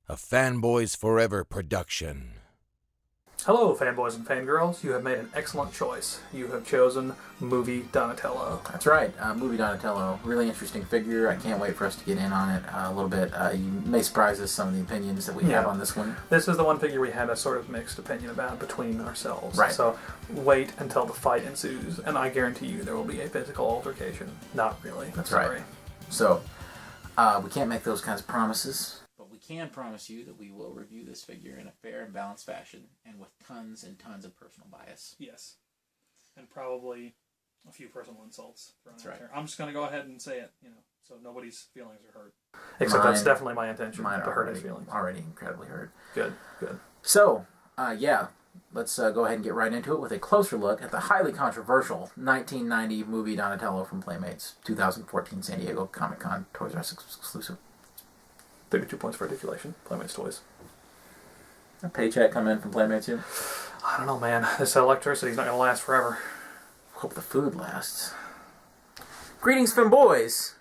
a Fanboys Forever production. Hello, fanboys and fangirls. You have made an excellent choice. You have chosen Movie Donatello. That's right, Movie Donatello. Really interesting figure. I can't wait for us to get in on it a little bit. You may surprise us some of the opinions that we have on this one. This is the one figure we had a sort of mixed opinion about between ourselves. Right. So wait until the fight ensues, and I guarantee you there will be a physical altercation. Not really. That's Sorry. right. So, we can't make those kinds of promises. But we can promise you that we will review this figure in a fair and balanced fashion and with tons and tons of personal bias. Yes. And probably a few personal insults thrown That's out right. there. I'm just going to go ahead and say it, so nobody's feelings are hurt. Except that's definitely my intention, to hurt his feelings. Already incredibly hurt. Good. So, let's go ahead and get right into it with a closer look at the highly controversial 1990 Movie Donatello from Playmates, 2014 San Diego Comic-Con Toys R Us exclusive. 32 points for articulation. Playmates toys. A paycheck come in from Playmates here? I don't know, man. This electricity's not going to last forever. Hope the food lasts. Greetings, fanboys!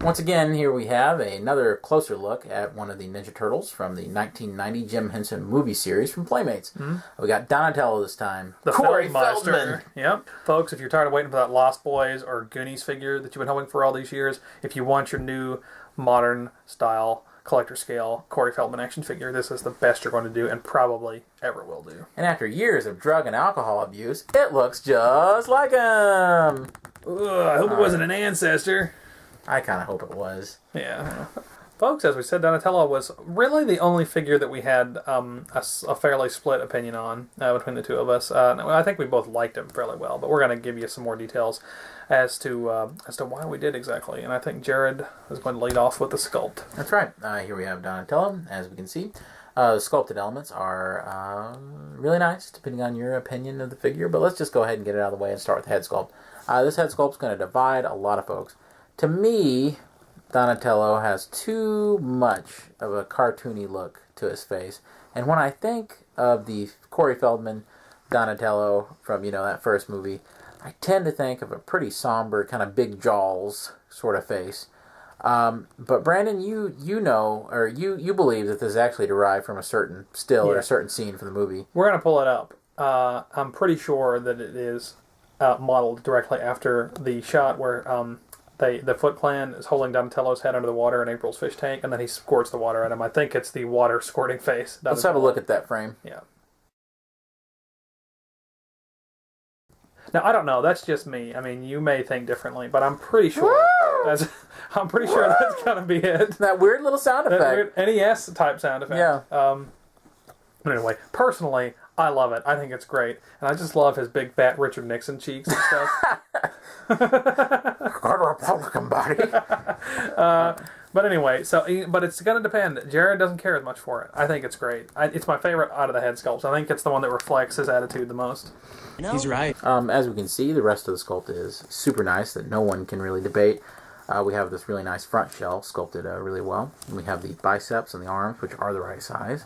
Once again, here we have another closer look at one of the Ninja Turtles from the 1990 Jim Henson movie series from Playmates. Mm-hmm. We got Donatello this time. The Corey Feldman. Yep. Folks, if you're tired of waiting for that Lost Boys or Goonies figure that you've been hoping for all these years, if you want your new modern style collector scale Corey Feldman action figure, this is the best you're going to do and probably ever will do. And after years of drug and alcohol abuse, it looks just like him. I hope it wasn't an ancestor. I kind of hope it was. Yeah. Folks, as we said, Donatello was really the only figure that we had a fairly split opinion on between the two of us. I think we both liked him fairly well, but we're going to give you some more details as to why we did exactly. And I think Jared is going to lead off with the sculpt. That's right. Here we have Donatello, as we can see. The sculpted elements are really nice, depending on your opinion of the figure. But let's just go ahead and get it out of the way and start with the head sculpt. This head sculpt is going to divide a lot of folks. To me, Donatello has too much of a cartoony look to his face. And when I think of the Corey Feldman Donatello from, that first movie, I tend to think of a pretty somber, kind of big jaws sort of face. But Brandon, you believe that this is actually derived from a certain still or a certain scene from the movie. We're going to pull it up. I'm pretty sure that it is modeled directly after the shot where the Foot Clan is holding Donatello's head under the water in April's fish tank, and then he squirts the water at him. I think it's the water squirting face. Let's have a look at that frame. Yeah. Now, I don't know. That's just me. I mean, you may think differently, but I'm pretty sure that's going to be it. That weird little sound effect. That weird NES type sound effect. Yeah. But anyway, personally, I love it. I think it's great. And I just love his big fat Richard Nixon cheeks and stuff. Got a Republican body. But anyway, but it's going to depend. Jared doesn't care as much for it. I think it's great. It's my favorite out of the head sculpts. I think it's the one that reflects his attitude the most. He's right. As we can see, the rest of the sculpt is super nice that no one can really debate. We have this really nice front shell sculpted really well. And we have the biceps and the arms, which are the right size.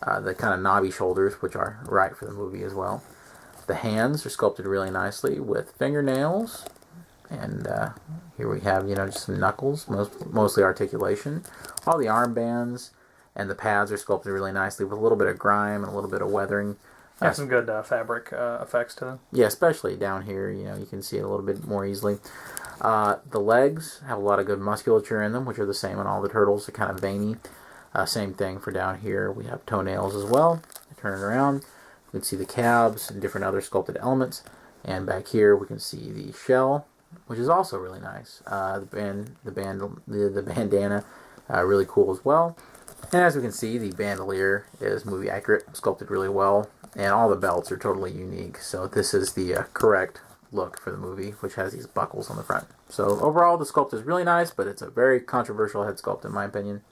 The kind of knobby shoulders, which are right for the movie as well. The hands are sculpted really nicely with fingernails. And here we have, just some knuckles, mostly articulation. All the armbands and the pads are sculpted really nicely with a little bit of grime and a little bit of weathering. Have some good fabric effects to them. Yeah, especially down here, you can see it a little bit more easily. The legs have a lot of good musculature in them, which are the same on all the turtles. They're kind of veiny. Same thing for down here. We have toenails as well. Turn it around. You can see the calves and different other sculpted elements. And back here we can see the shell, which is also really nice. The bandana, really cool as well. And as we can see, the bandolier is movie accurate, sculpted really well. And all the belts are totally unique. So this is the correct look for the movie, which has these buckles on the front. So overall, the sculpt is really nice, but it's a very controversial head sculpt in my opinion.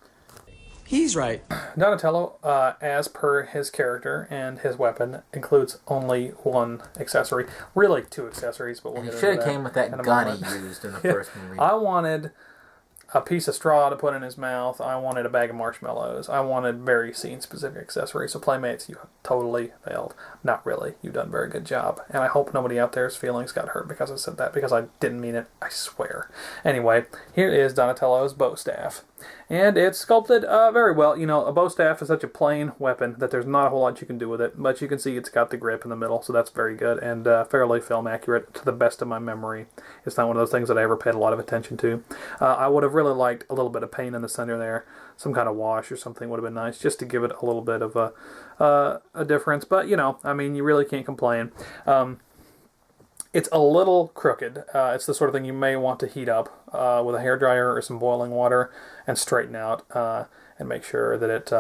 He's right. Donatello, as per his character and his weapon, includes only one accessory. Really, two accessories, but we'll get into that. He should have came with that gun he used in the first movie. I wanted a piece of straw to put in his mouth. I wanted a bag of marshmallows. I wanted very scene-specific accessories. So Playmates, you totally failed. Not really. You've done a very good job. And I hope nobody out there's feelings got hurt because I said that, because I didn't mean it. I swear. Anyway, here is Donatello's bow staff. And it's sculpted very well. You know, a bow staff is such a plain weapon that there's not a whole lot you can do with it. But you can see it's got the grip in the middle, so that's very good. And fairly film accurate to the best of my memory. It's not one of those things that I ever paid a lot of attention to. I would have really liked a little bit of paint in the center there. Some kind of wash or something would have been nice, just to give it a little bit of a difference. But, you know, I mean, you really can't complain. It's a little crooked. It's the sort of thing you may want to heat up with a hairdryer or some boiling water and straighten out and make sure that it's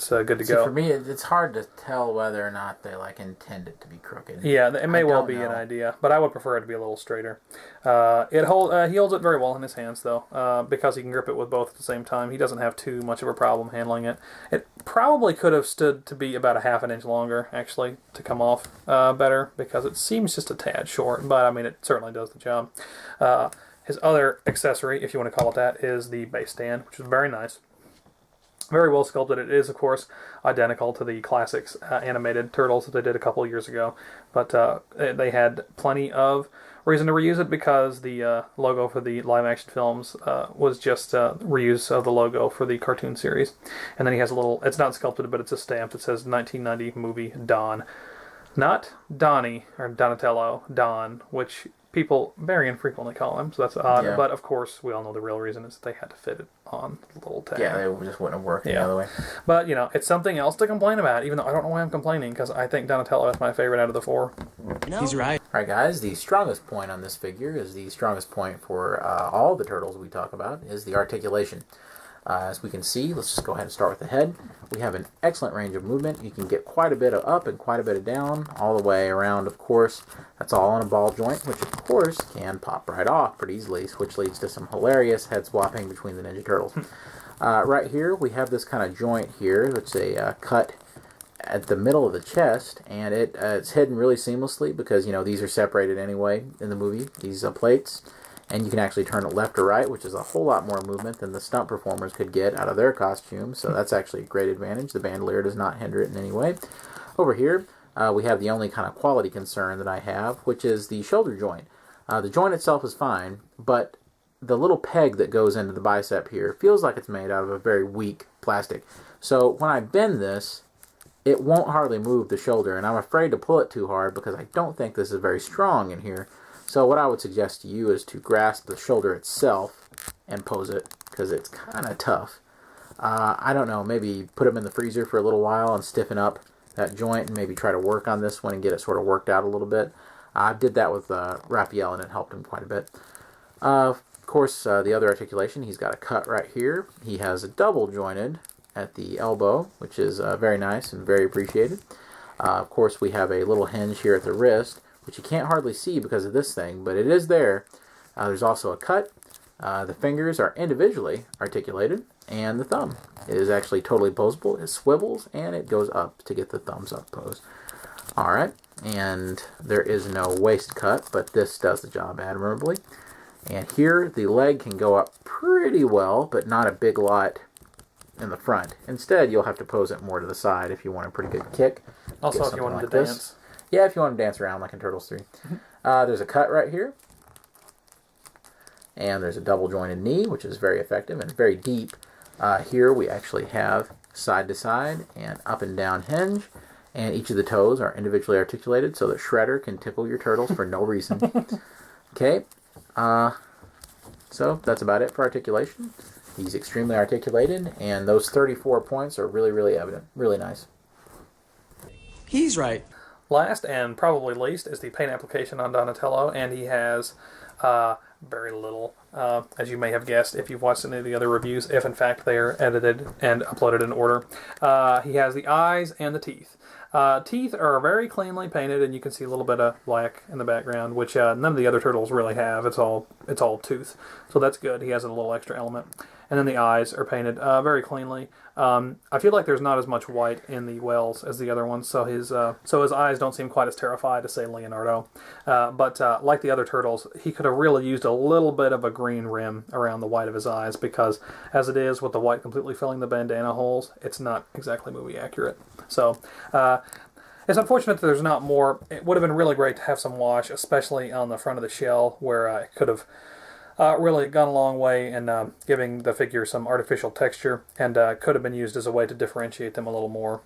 good to go. For me, it's hard to tell whether or not they intend it to be crooked. Yeah, it may well be an idea, but I would prefer it to be a little straighter. He holds it very well in his hands, though, because he can grip it with both at the same time. He doesn't have too much of a problem handling it. It probably could have stood to be about a half an inch longer, actually, to come off better, because it seems just a tad short, but I mean, it certainly does the job. His other accessory, if you want to call it that, is the base stand, which is very nice. Very well sculpted. It is, of course, identical to the classics animated Turtles that they did a couple of years ago, but they had plenty of reason to reuse it because the logo for the live-action films was just reuse of the logo for the cartoon series. And then he has a little, it's not sculpted, but it's a stamp that says 1990 movie Don. Not Donnie, or Donatello, Don, which people very infrequently call him, so that's odd. Yeah. But of course, we all know the real reason is that they had to fit it on the little tag. Yeah, they just wouldn't have worked the other way. But, you know, it's something else to complain about, even though I don't know why I'm complaining, because I think Donatello is my favorite out of the four. No. He's right. All right, guys, the strongest point on this figure is the strongest point for all the turtles we talk about, is the articulation. As we can see, let's just go ahead and start with the head. We have an excellent range of movement. You can get quite a bit of up and quite a bit of down, all the way around, of course. That's all on a ball joint, which, of course, can pop right off pretty easily, which leads to some hilarious head swapping between the Ninja Turtles. Right here, we have this kind of joint here. It's a cut at the middle of the chest, and it's hidden really seamlessly because, you know, these are separated anyway in the movie, these plates. And you can actually turn it left or right, which is a whole lot more movement than the stunt performers could get out of their costumes. So that's actually a great advantage. The bandolier does not hinder it in any way. Over here, we have the only kind of quality concern that I have, which is the shoulder joint. The joint itself is fine, but the little peg that goes into the bicep here feels like it's made out of a very weak plastic. So when I bend this, it won't hardly move the shoulder, and I'm afraid to pull it too hard because I don't think this is very strong in here. So what I would suggest to you is to grasp the shoulder itself and pose it, because it's kind of tough. I don't know, maybe put them in the freezer for a little while and stiffen up that joint and maybe try to work on this one and get it sort of worked out a little bit. I did that with Raphael and it helped him quite a bit. Of course, the other articulation, he's got a cut right here. He has a double jointed at the elbow, which is very nice and very appreciated. Of course, we have a little hinge here at the wrist, which you can't hardly see because of this thing, but it is there. There's also a cut. The fingers are individually articulated, and the thumb is actually totally posable. It swivels, and it goes up to get the thumbs up pose. Alright, and there is no waist cut, but this does the job admirably. And here, the leg can go up pretty well, but not a big lot in the front. Instead, you'll have to pose it more to the side if you want a pretty good kick. Also, if you wanted to dance. Yeah, if you want to dance around like in Turtles 3. There's a cut right here. And there's a double jointed knee, which is very effective and very deep. Here we actually have side to side and up and down hinge. And each of the toes are individually articulated so that Shredder can tickle your turtles for no reason. Okay. So that's about it for articulation. He's extremely articulated, and those 34 points are really, really evident. Really nice. He's right. Last and probably least is the paint application on Donatello, and he has very little, as you may have guessed if you've watched any of the other reviews, if in fact they are edited and uploaded in order. He has the eyes and the teeth. Teeth are very cleanly painted, and you can see a little bit of black in the background, which none of the other turtles really have. It's all tooth, so that's good. He has a little extra element. and then the eyes are painted very cleanly. I feel like there's not as much white in the Wells as the other ones, so his eyes don't seem quite as terrified as, say, Leonardo. But like the other turtles, he could have really used a little bit of a green rim around the white of his eyes, because as it is with the white completely filling the bandana holes, it's not exactly movie accurate. So it's unfortunate that there's not more. It would have been really great to have some wash, especially on the front of the shell, where it could have really gone a long way in giving the figure some artificial texture, and could have been used as a way to differentiate them a little more.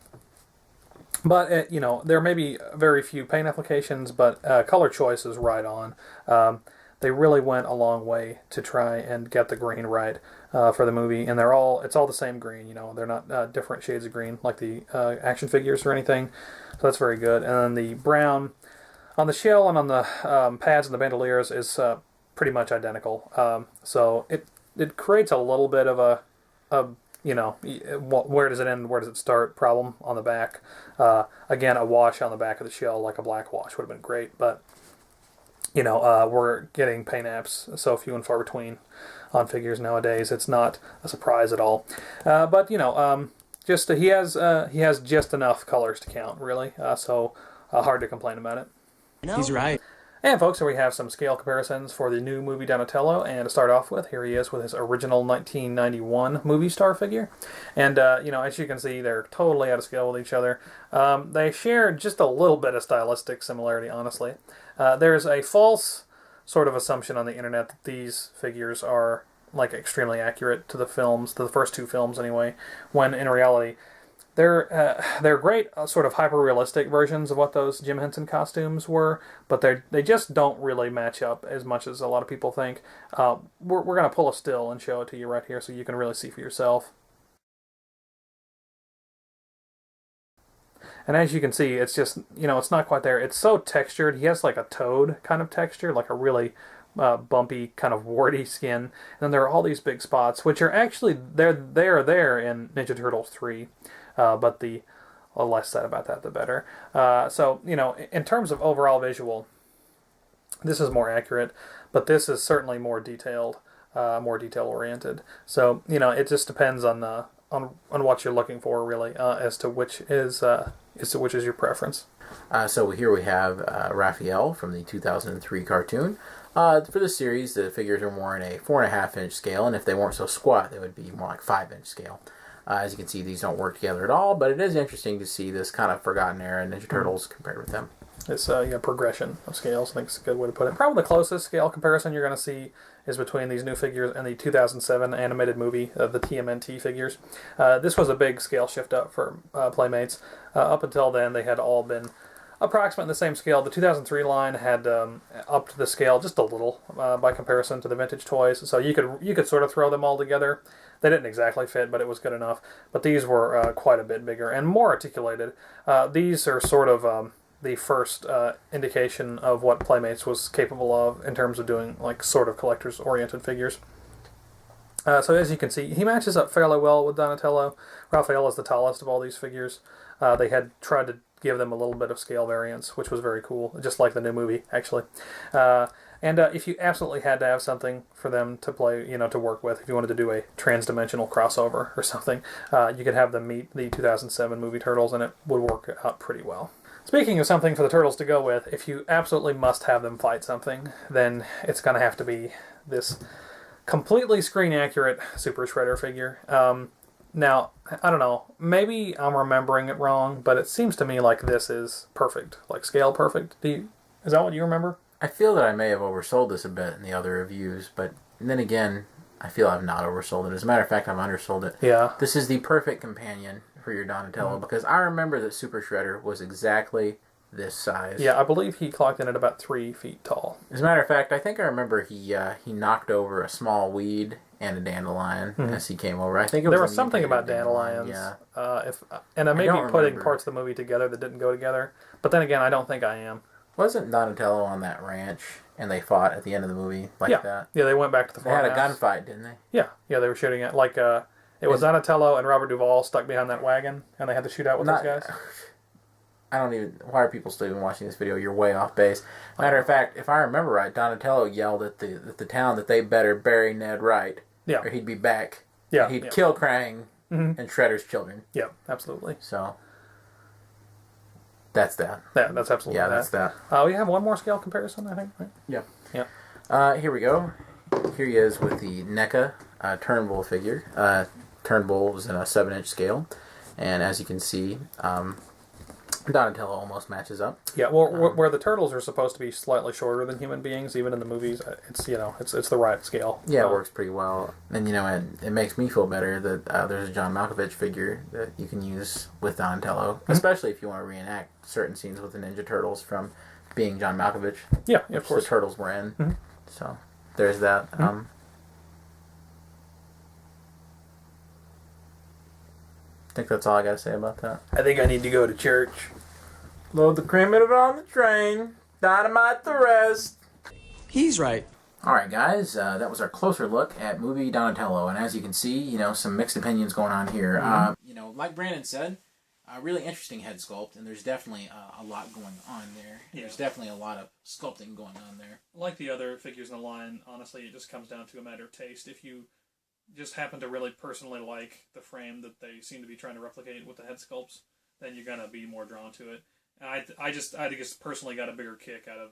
But, there may be very few paint applications, but color choice is right on. They really went a long way to try and get the green right for the movie, and it's all the same green. They're not different shades of green like the action figures or anything, so that's very good. And then the brown on the shell and on the pads and the bandoliers is pretty much identical. So it creates a little bit of a where does it end, where does it start problem on the back. Again, a wash on the back of the shell, like a black wash, would have been great, but we're getting paint apps so few and far between on figures nowadays. It's not a surprise at all. But just he has just enough colors to count, really. So hard to complain about it. He's right. And folks, here we have some scale comparisons for the new movie Donatello. And to start off with, here he is with his original 1991 movie star figure. And, as you can see, they're totally out of scale with each other. They share just a little bit of stylistic similarity, honestly. There's a false sort of assumption on the internet that these figures are, extremely accurate to the films, to the first two films anyway, when in reality they're great sort of hyper-realistic versions of what those Jim Henson costumes were, but they just don't really match up as much as a lot of people think. We're going to pull a still and show it to you right here so you can really see for yourself. And as you can see, it's just, it's not quite there. It's so textured. He has like a toad kind of texture, like a really bumpy, kind of warty skin. And then there are all these big spots, which are actually, they're there in Ninja Turtles 3. But the less said about that, the better. So, in terms of overall visual, this is more accurate, but this is certainly more detailed, more detail-oriented. So, it just depends on what you're looking for, really, as to which is your preference. So here we have Raphael from the 2003 cartoon. For this series, the figures are more in a 4.5-inch scale, and if they weren't so squat, they would be more like 5-inch scale. As you can see, these don't work together at all, but it is interesting to see this kind of forgotten era Ninja Turtles compared with them. It's progression of scales, I think is a good way to put it. Probably the closest scale comparison you're going to see is between these new figures and the 2007 animated movie, the TMNT figures. This was a big scale shift up for Playmates. Up until then, they had all been approximately the same scale. The 2003 line had upped the scale just a little by comparison to the vintage toys, so you could sort of throw them all together. They didn't exactly fit, but it was good enough. But these were quite a bit bigger and more articulated. These are sort of the first indication of what Playmates was capable of in terms of doing sort of collectors-oriented figures. So as you can see, he matches up fairly well with Donatello. Raphael is the tallest of all these figures. They had tried to give them a little bit of scale variance, which was very cool, just like the new movie, actually. And if you absolutely had to have something for them to play, to work with, if you wanted to do a trans-dimensional crossover or something, you could have them meet the 2007 movie Turtles, and it would work out pretty well. Speaking of something for the Turtles to go with, if you absolutely must have them fight something, then it's going to have to be this completely screen-accurate Super Shredder figure. Now, I don't know, maybe I'm remembering it wrong, but it seems to me like this is perfect, like scale perfect. Is that what you remember? I feel that I may have oversold this a bit in the other reviews, but then again, I feel I've not oversold it. As a matter of fact, I've undersold it. Yeah. This is the perfect companion for your Donatello, because I remember that Super Shredder was exactly this size. Yeah, I believe he clocked in at about 3 feet tall. As a matter of fact, I think I remember he knocked over a small weed and a dandelion as he came over. I think there was something about dandelions. Yeah. I may be putting parts of the movie together that didn't go together, but then again, I don't think I am. Wasn't Donatello on that ranch and they fought at the end of the movie that? Yeah, they went back to the farmhouse. They had a gunfight, didn't they? Yeah, they were shooting at it was Donatello and Robert Duvall stuck behind that wagon, and they had to shoot out with those guys. Why are people still even watching this video? You're way off base. Matter of fact, if I remember right, Donatello yelled at the town that they better bury Ned right. Yeah. Or he'd be back Yeah, He'd yeah. kill Krang and Shredder's children. Yeah, absolutely. So that's that. Yeah, that's absolutely Yeah, that. that's that. We have one more scale comparison, I think. Right? Yeah. Yeah. Here we go. Here he is with the NECA Turnbull figure. Turnbull is in a 7-inch scale. And as you can see, Donatello almost matches up. Yeah, well, where the turtles are supposed to be slightly shorter than human beings, even in the movies, it's it's the right scale. Yeah, So, it works pretty well. And, it makes me feel better that there's a John Malkovich figure that you can use with Donatello, especially if you want to reenact certain scenes with the Ninja Turtles from being John Malkovich. Yeah, of which course. the Turtles were in. So, there's that. I think that's all I got to say about that. I think I need to go to church. Load the cream in it on the train. Dynamite the rest. He's right. Alright guys, that was our closer look at movie Donatello, and as you can see, some mixed opinions going on here. Like Brandon said, a really interesting head sculpt, and there's definitely a lot going on there. Yeah. There's definitely a lot of sculpting going on there. Like the other figures in the line, honestly, it just comes down to a matter of taste. If you just happen to really personally like the frame that they seem to be trying to replicate with the head sculpts, then you're going to be more drawn to it. And I just personally got a bigger kick out of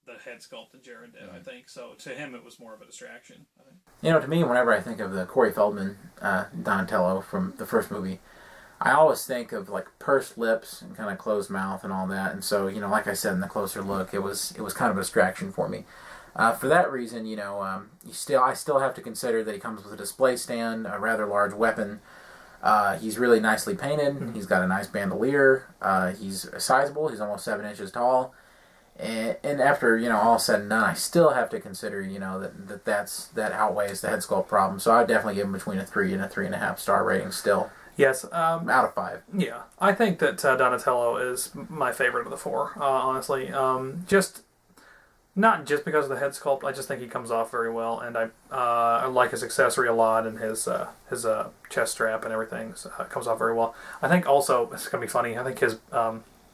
the head sculpt than Jared did, I think. So to him, it was more of a distraction, I think. To me, whenever I think of the Corey Feldman Donatello from the first movie, I always think of like pursed lips and kind of closed mouth and all that. And so, like I said in the closer look, it was kind of a distraction for me. For that reason, I still have to consider that he comes with a display stand, a rather large weapon. He's really nicely painted. He's got a nice bandolier. He's sizable. He's almost 7 inches tall. And after all said and done, I still have to consider that outweighs the head sculpt problem. So I'd definitely give him between a 3 and a 3.5 star rating still. Yes. Out of 5. Yeah, I think that Donatello is my favorite of the four. Honestly, not just because of the head sculpt. I just think he comes off very well, and I like his accessory a lot, and his chest strap and everything comes off very well. I think also it's gonna be funny. I think his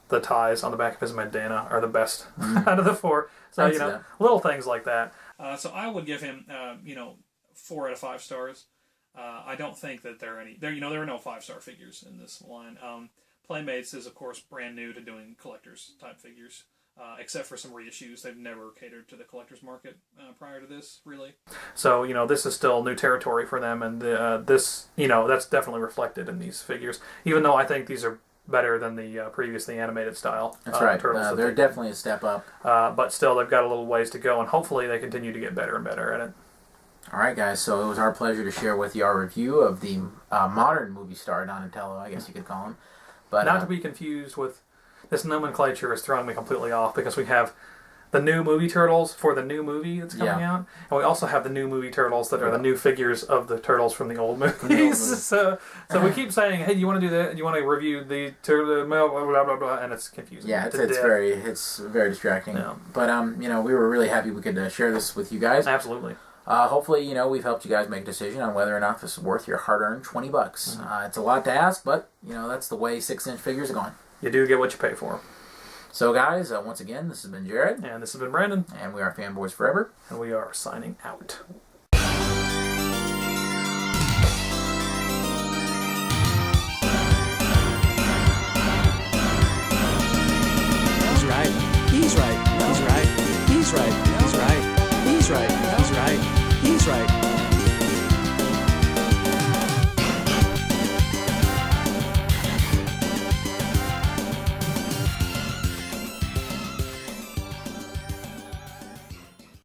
the ties on the back of his bandana are the best out of the four. So little things like that. So I would give him 4 out of 5 stars. I don't think that there are no 5-star figures in this line. Playmates is of course brand new to doing collectors type figures. Except for some reissues, they've never catered to the collector's market prior to this, really. So, this is still new territory for them, and this, that's definitely reflected in these figures. Even though I think these are better than the previously animated style. That's right. Turtles. They're definitely a step up. But still, they've got a little ways to go, and hopefully they continue to get better and better at it. All right, guys. So it was our pleasure to share with you our review of the modern movie star Donatello, I guess you could call him. But not to be confused with. This nomenclature is throwing me completely off because we have the new movie Turtles for the new movie that's coming out, and we also have the new movie Turtles that are the new figures of the Turtles from the old movies. So we keep saying, "Hey, do you want to do that? Do you want to review the Turtle blah blah blah blah?" And it's confusing. Yeah, it's very distracting. Yeah. But we were really happy we could share this with you guys. Absolutely. Hopefully, we've helped you guys make a decision on whether or not this is worth your hard-earned $20. It's a lot to ask, but that's the way 6-inch figures are going. You do get what you pay for. So, guys, once again, this has been Jared. And this has been Brandon. And we are Fanboys Forever. And we are signing out.